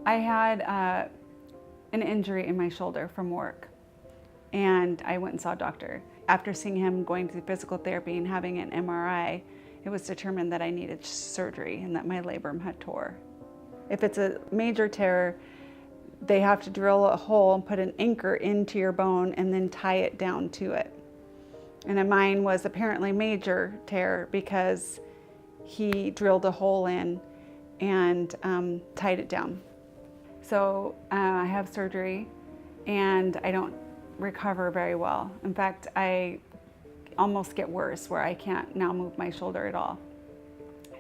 I had an injury in my shoulder from work, and I went and saw a doctor. After seeing him going to physical therapy and having an MRI, it was determined that I needed surgery and that my labrum had tore. If it's a major tear, they have to drill a hole and put an anchor into your bone and then tie it down to it. And mine was apparently major tear because he drilled a hole in and tied it down. So I have surgery and I don't recover very well. In fact, I almost get worse where I can't now move my shoulder at all.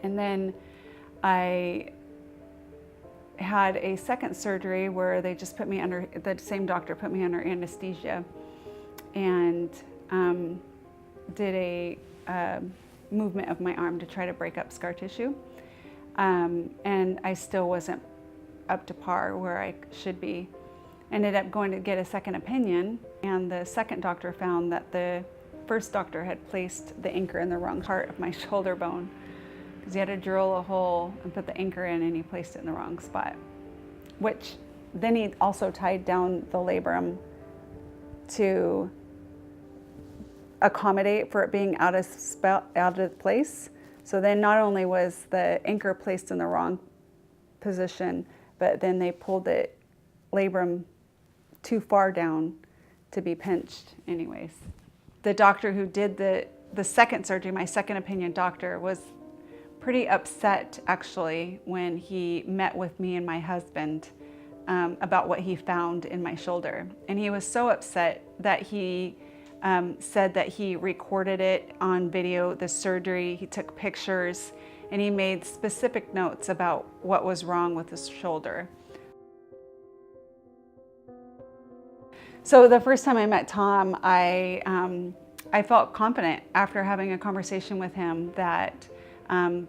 And then I had a second surgery where they just put me under, the same doctor put me under anesthesia and did a movement of my arm to try to break up scar tissue. And I still wasn't up to par where I should be. Ended up going to get a second opinion, and the second doctor found that the first doctor had placed the anchor in the wrong part of my shoulder bone, because he had to drill a hole and put the anchor in, and he placed it in the wrong spot. Which then he also tied down the labrum to accommodate for it being out of place. So then not only was the anchor placed in the wrong position, but then they pulled the labrum too far down to be pinched anyways. The doctor who did the second surgery, my second opinion doctor, was pretty upset actually when he met with me and my husband about what he found in my shoulder. And he was so upset that he said that he recorded it on video, the surgery, he took pictures, and he made specific notes about what was wrong with his shoulder. So the first time I met Tom, I felt confident after having a conversation with him that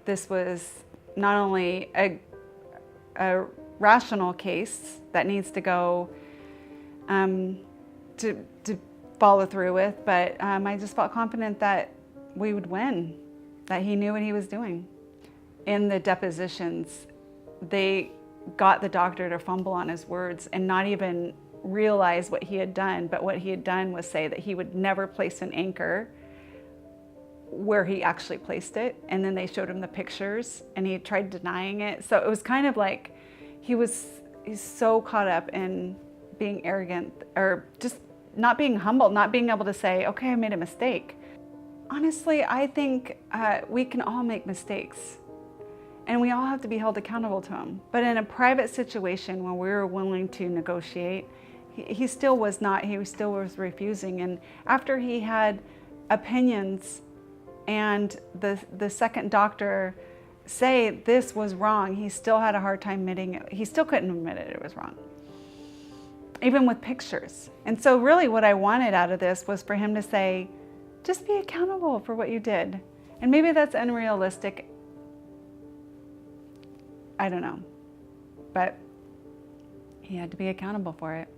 this was not only a rational case that needs to go to follow through with, but I just felt confident that we would win, that he knew what he was doing. In the depositions, they got the doctor to fumble on his words and not even realize what he had done, but what he had done was say that he would never place an anchor where he actually placed it. And then they showed him the pictures and he tried denying it. So it was kind of like he's so caught up in being arrogant or just not being humble, not being able to say, okay, I made a mistake. Honestly, I think we can all make mistakes and we all have to be held accountable to them. But in a private situation when we were willing to negotiate, he still was not, he still was refusing. And after he had opinions and the second doctor say this was wrong, he still had a hard time admitting it. He still couldn't admit it was wrong, even with pictures. And so really what I wanted out of this was for him to say, just be accountable for what you did. And maybe that's unrealistic. I don't know, but he had to be accountable for it.